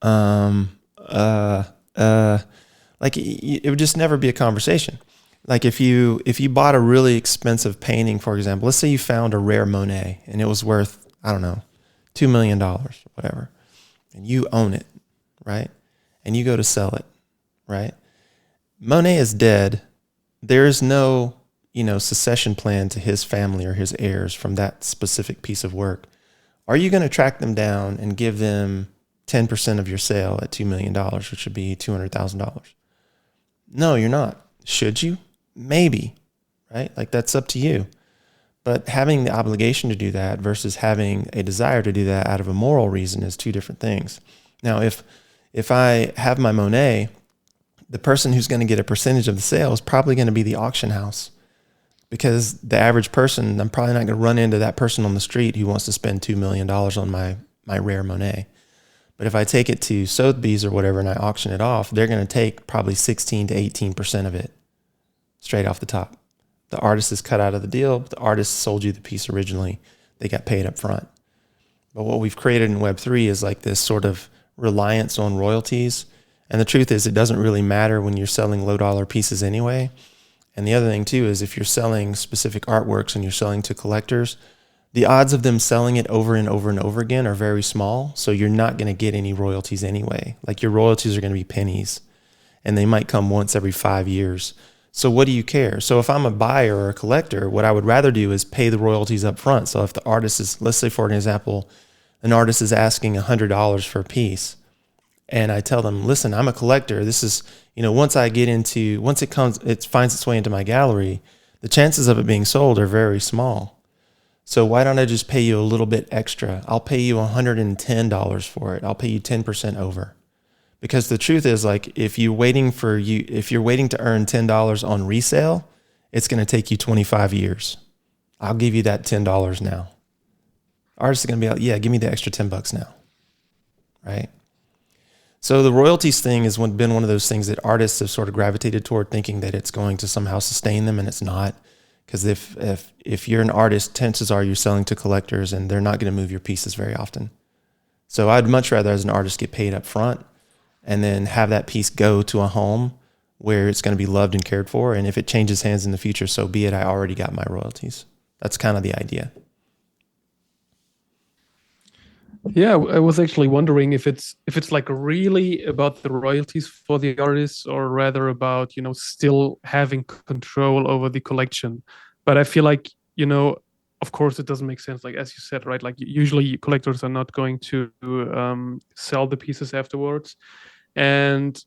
like it would just never be a conversation. Like if you bought a really expensive painting, for example, let's say you found a rare Monet and it was worth, I don't know, $2 million, whatever, and you own it, right? And you go to sell it, right? Monet is dead. There is no, succession plan to his family or his heirs from that specific piece of work. Are you going to track them down and give them 10% of your sale at $2 million, which would be $200,000? No, you're not. Should you? Maybe, right? Like that's up to you. But having the obligation to do that versus having a desire to do that out of a moral reason is two different things. Now, if I have my Monet, the person who's going to get a percentage of the sale is probably going to be the auction house, because the average person, I'm probably not going to run into that person on the street who wants to spend $2 million on my rare Monet. But if I take it to Sotheby's or whatever and I auction it off, they're going to take probably 16 to 18% of it straight off the top. The artist is cut out of the deal. The artist sold you the piece originally. They got paid up front. But what we've created in Web3 is like this sort of reliance on royalties. And the truth is, it doesn't really matter when you're selling low dollar pieces anyway. And the other thing too is if you're selling specific artworks and you're selling to collectors, the odds of them selling it over and over and over again are very small. So you're not going to get any royalties anyway. Like your royalties are going to be pennies, and they might come once every 5 years. So what do you care? So if I'm a buyer or a collector, what I would rather do is pay the royalties up front. So if the artist is, let's say for an example, an artist is asking $100 for a piece, and I tell them, listen, I'm a collector. This is, once it finds its way into my gallery, the chances of it being sold are very small. So why don't I just pay you a little bit extra? I'll pay you $110 for it. I'll pay you 10% over. Because the truth is, like, if you're waiting to earn $10 on resale, it's going to take you 25 years. I'll give you that $10 now. Artists are going to be like, yeah, give me the extra $10 now. Right? So the royalties thing has been one of those things that artists have sort of gravitated toward, thinking that it's going to somehow sustain them, and it's not. Because if you're an artist, chances are you're selling to collectors, and they're not going to move your pieces very often. So I'd much rather, as an artist, get paid up front and then have that piece go to a home where it's going to be loved and cared for. And if it changes hands in the future, so be it. I already got my royalties. That's kind of the idea. Yeah, I was actually wondering if it's like really about the royalties for the artists, or rather about, still having control over the collection. But I feel like, of course it doesn't make sense. Like, as you said, right? Like usually collectors are not going to sell the pieces afterwards. And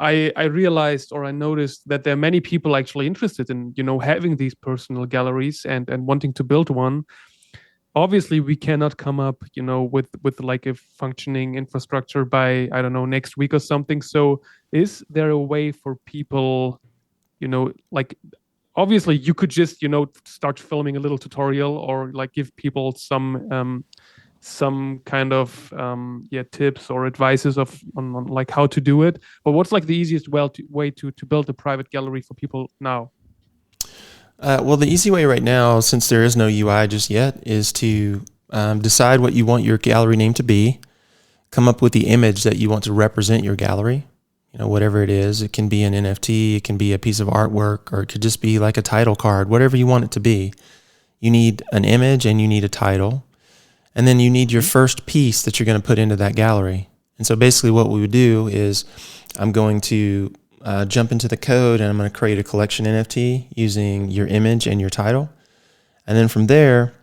I realized, or I noticed, that there are many people actually interested in, having these personal galleries and wanting to build one. Obviously, we cannot come up, with like a functioning infrastructure by, I don't know, next week or something. So is there a way for people, like, obviously you could just, start filming a little tutorial, or like give people some kind of tips or advices on like how to do it. But what's like the easiest way to build a private gallery for people now? Well, the easy way right now, since there is no UI just yet, is to decide what you want your gallery name to be, come up with the image that you want to represent your gallery, whatever it is. It can be an NFT, it can be a piece of artwork, or it could just be like a title card, whatever you want it to be. You need an image and you need a title, and then you need your first piece that you're going to put into that gallery. And so basically what we would do is I'm going to jump into the code, and I'm going to create a collection NFT using your image and your title. And then from there,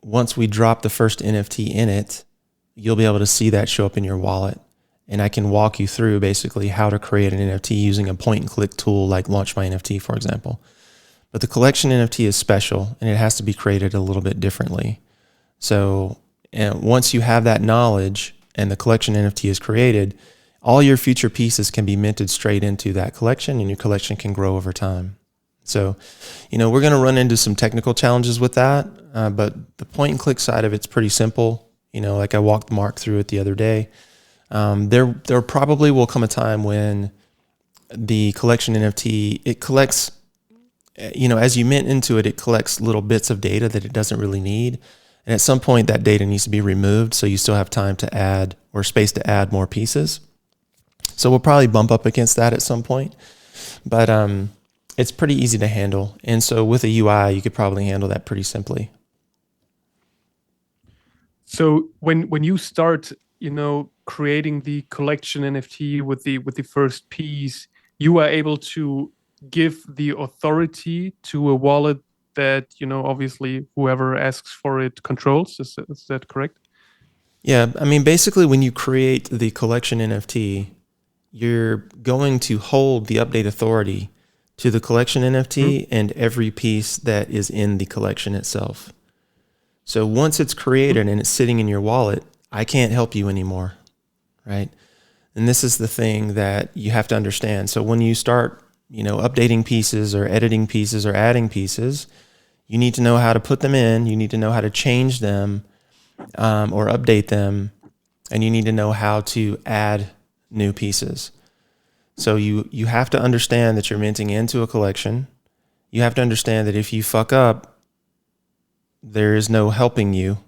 once we drop the first NFT in it, you'll be able to see that show up in your wallet. And I can walk you through basically how to create an NFT using a point and click tool like Launch My NFT, for example. But the collection NFT is special, and it has to be created a little bit differently. So once you have that knowledge and the collection NFT is created, all your future pieces can be minted straight into that collection, and your collection can grow over time. So, we're going to run into some technical challenges with that, but the point and click side of it's pretty simple. Like I walked Mark through it the other day. There probably will come a time when the collection NFT, it collects, as you mint into it, it collects little bits of data that it doesn't really need. And at some point that data needs to be removed, so you still have time to add, or space to add, more pieces. So we'll probably bump up against that at some point. But it's pretty easy to handle. And so with a UI, you could probably handle that pretty simply. So when you start, creating the collection NFT with the first piece, you are able to give the authority to a wallet that, obviously whoever asks for it controls. Is that correct? Yeah, I mean, basically, when you create the collection NFT, you're going to hold the update authority to the collection NFT and every piece that is in the collection itself. So once it's created and it's sitting in your wallet, I can't help you anymore, right? And this is the thing that you have to understand. So when you start, updating pieces or editing pieces or adding pieces, you need to know how to put them in. You need to know how to change them or update them, and you need to know how to add new pieces. So you have to understand that you're minting into a collection. You have to understand that if you fuck up, there is no helping you,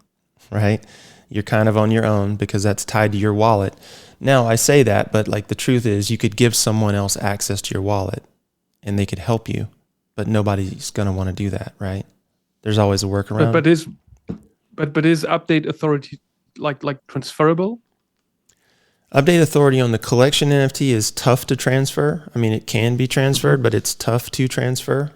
right? You're kind of on your own because that's tied to your wallet. Now, I say that, but like the truth is you could give someone else access to your wallet and they could help you, but nobody's going to want to do that, right? There's always a workaround. But is update authority like transferable? Update authority on the collection NFT is tough to transfer. I mean, it can be transferred, but it's tough to transfer.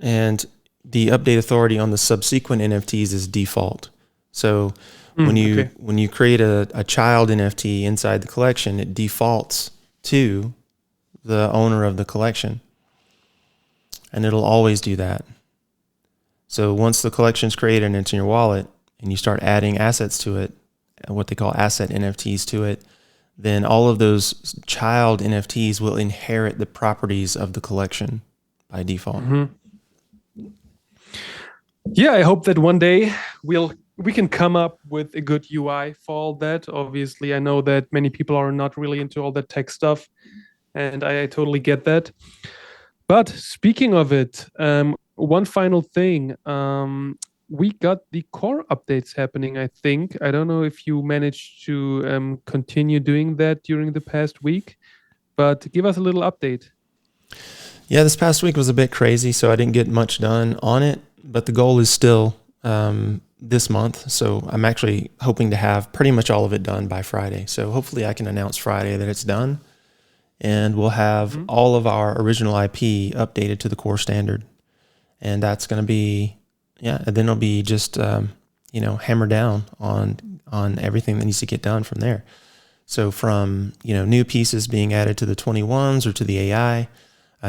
And the update authority on the subsequent NFTs is default. So when you create a child NFT inside the collection, it defaults to the owner of the collection. And it'll always do that. So once the collection's created and it's in your wallet and you start adding assets to it, what they call asset NFTs to it, then all of those child NFTs will inherit the properties of the collection by default. Yeah, I hope that one day we can come up with a good UI for all that. Obviously, I know that many people are not really into all that tech stuff, and I totally get that. But speaking of it, one final thing. We got the core updates happening, I think. I don't know if you managed to continue doing that during the past week, but give us a little update. Yeah, this past week was a bit crazy, so I didn't get much done on it, but the goal is still this month. So I'm actually hoping to have pretty much all of it done by Friday. So hopefully I can announce Friday that it's done, and we'll have all of our original IP updated to the core standard. And that's going to be, and then it'll be just, hammer down on everything that needs to get done from there. So from, new pieces being added to the 21s or to the AI,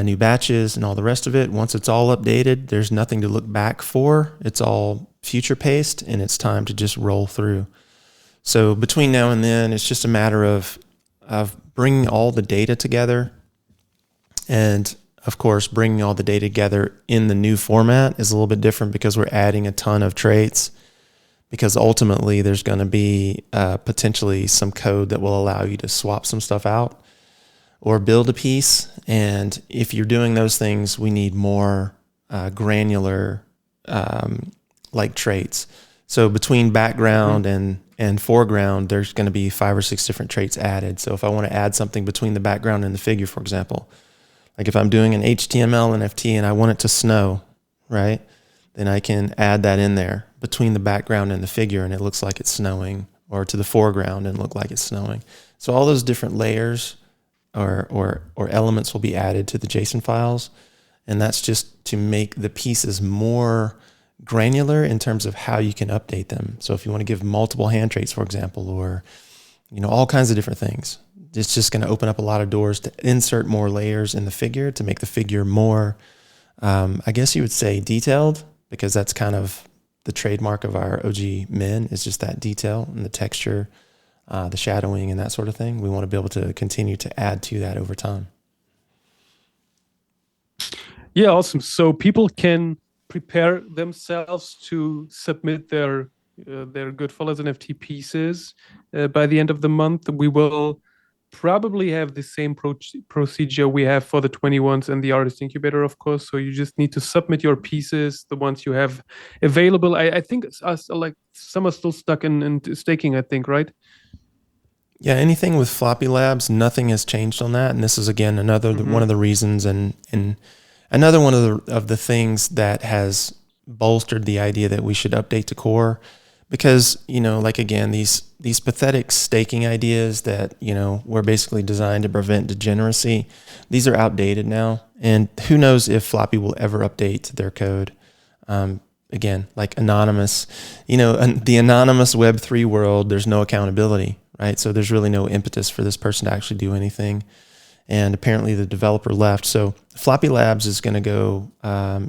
new batches and all the rest of it. Once it's all updated, there's nothing to look back for. It's all future paced and it's time to just roll through. So between now and then, it's just a matter of bringing all the data together. And of course, bringing all the data together in the new format is a little bit different because we're adding a ton of traits, because ultimately there's going to be potentially some code that will allow you to swap some stuff out or build a piece. And if you're doing those things, we need more granular like traits. So between background and foreground, there's going to be 5 or 6 different traits added. So if I want to add something between the background and the figure, for example, like if I'm doing an HTML NFT and I want it to snow, right? Then I can add that in there between the background and the figure and it looks like it's snowing, or to the foreground and look like it's snowing. So all those different layers or elements will be added to the JSON files. And that's just to make the pieces more granular in terms of how you can update them. So if you want to give multiple hand traits, for example, or, all kinds of different things, it's just going to open up a lot of doors to insert more layers in the figure to make the figure more, I guess you would say, detailed, because that's kind of the trademark of our OG Min, is just that detail and the texture, the shadowing and that sort of thing. We want to be able to continue to add to that over time. Yeah, awesome. So people can prepare themselves to submit their Goodfellas NFT pieces by the end of the month. We will probably have the same procedure we have for the 21s and the artist incubator, of course. So you just need to submit your pieces, the ones you have available. I think like some are still stuck in staking, I think, right? Yeah, anything with Floppy Labs, nothing has changed on that. And this is, again, another one of the reasons. And Another one of the things that has bolstered the idea that we should update to core, because like again, these pathetic staking ideas that were basically designed to prevent degeneracy, these are outdated now, and who knows if Floppy will ever update their code. Again, like anonymous, the anonymous Web3 world, there's no accountability, right? So there's really no impetus for this person to actually do anything. And apparently the developer left. So Floppy Labs is going to go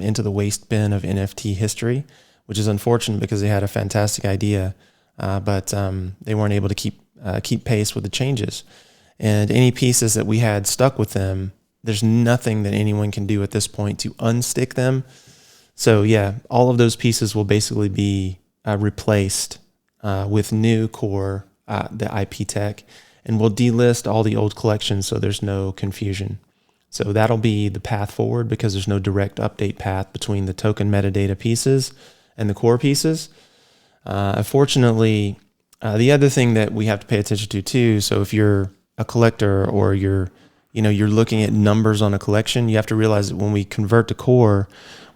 into the waste bin of NFT history, which is unfortunate because they had a fantastic idea, but they weren't able to keep pace with the changes. And any pieces that we had stuck with them, there's nothing that anyone can do at this point to unstick them. So yeah, all of those pieces will basically be replaced with new core, the IP tech, and we'll delist all the old collections so there's no confusion. So that'll be the path forward because there's no direct update path between the token metadata pieces and the core pieces. Unfortunately, the other thing that we have to pay attention to too, so if you're a collector or you're looking at numbers on a collection, you have to realize that when we convert to core,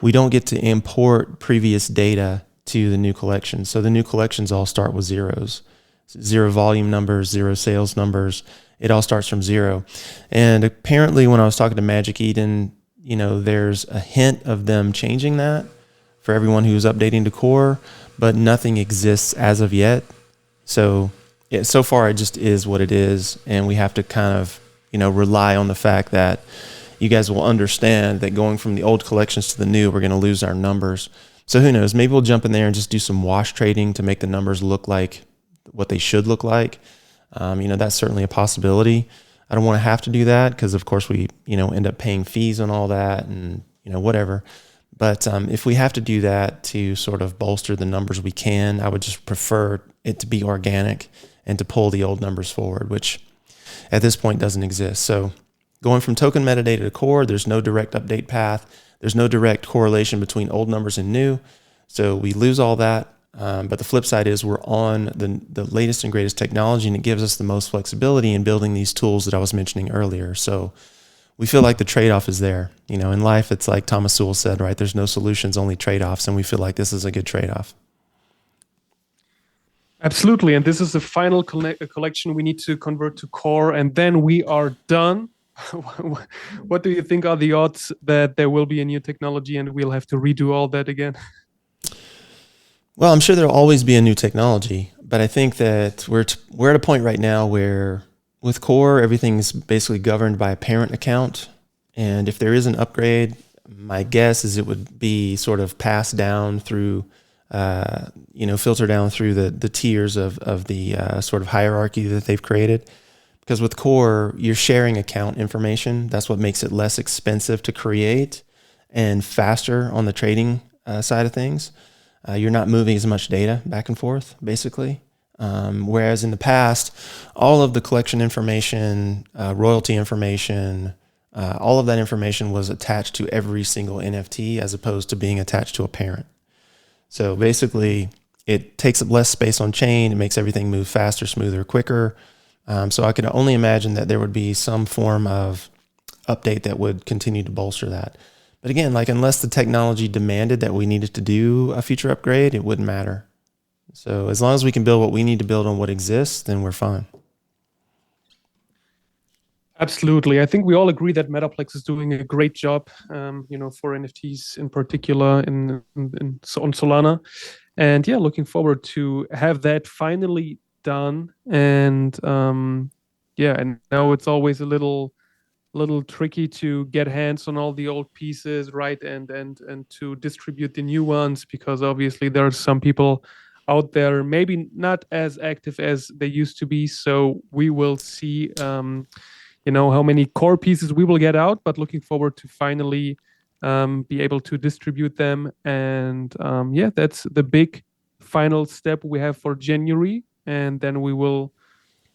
we don't get to import previous data to the new collection. So the new collections all start with zeros. Zero volume numbers, zero sales numbers. It all starts from zero. And apparently when I was talking to Magic Eden, there's a hint of them changing that for everyone who's updating to core, but nothing exists as of yet. So so far it just is what it is. And we have to kind of, rely on the fact that you guys will understand that going from the old collections to the new, we're going to lose our numbers. So who knows, maybe we'll jump in there and just do some wash trading to make the numbers look like what they should look like. That's certainly a possibility. I don't want to have to do that because of course we, end up paying fees on all that and, whatever. But if we have to do that to sort of bolster the numbers we can, I would just prefer it to be organic and to pull the old numbers forward, which at this point doesn't exist. So going from token metadata to core, there's no direct update path. There's no direct correlation between old numbers and new. So we lose all that. But the flip side is we're on the latest and greatest technology, and it gives us the most flexibility in building these tools that I was mentioning earlier. So we feel like the trade-off is there. In life, it's like Thomas Sowell said, right? There's no solutions, only trade-offs. And we feel like this is a good trade-off. Absolutely. And this is the final collection we need to convert to core, and then we are done. What do you think are the odds that there will be a new technology and we'll have to redo all that again? Well, I'm sure there'll always be a new technology, but I think that we're at a point right now where with core, everything's basically governed by a parent account. And if there is an upgrade, my guess is it would be sort of passed down through, filter down through the tiers of the sort of hierarchy that they've created. Because with core, you're sharing account information. That's what makes it less expensive to create and faster on the trading side of things. You're not moving as much data back and forth, basically. Whereas in the past, all of the collection information, royalty information, all of that information was attached to every single NFT as opposed to being attached to a parent. So basically, it takes up less space on chain. It makes everything move faster, smoother, quicker. So I could only imagine that there would be some form of update that would continue to bolster that. But again, like unless the technology demanded that we needed to do a future upgrade, it wouldn't matter. So as long as we can build what we need to build on what exists, then we're fine. Absolutely. I think we all agree that Metaplex is doing a great job, for NFTs in particular on Solana. And yeah, looking forward to have that finally done. And and now it's always a little tricky to get hands on all the old pieces, right? And to distribute the new ones, because obviously there are some people out there maybe not as active as they used to be. So we will see how many core pieces we will get out, but looking forward to finally be able to distribute them. And that's the big final step we have for January. And then we will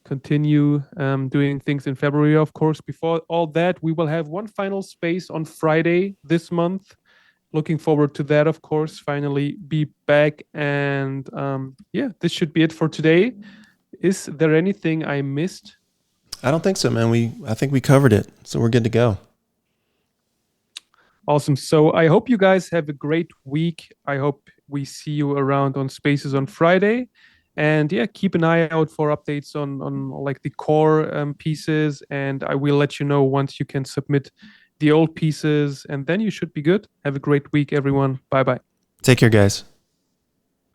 continue doing things in February, of course. Before all that, we will have one final space on Friday this month. Looking forward to that, of course. Finally be back. And this should be it for today. Is there anything I missed? I don't think so, man. I think we covered it, so we're good to go. Awesome. So I hope you guys have a great week. I hope we see you around on Spaces on Friday. And yeah, keep an eye out for updates on like the core pieces. And I will let you know once you can submit the old pieces. And then you should be good. Have a great week, everyone. Bye bye. Take care, guys.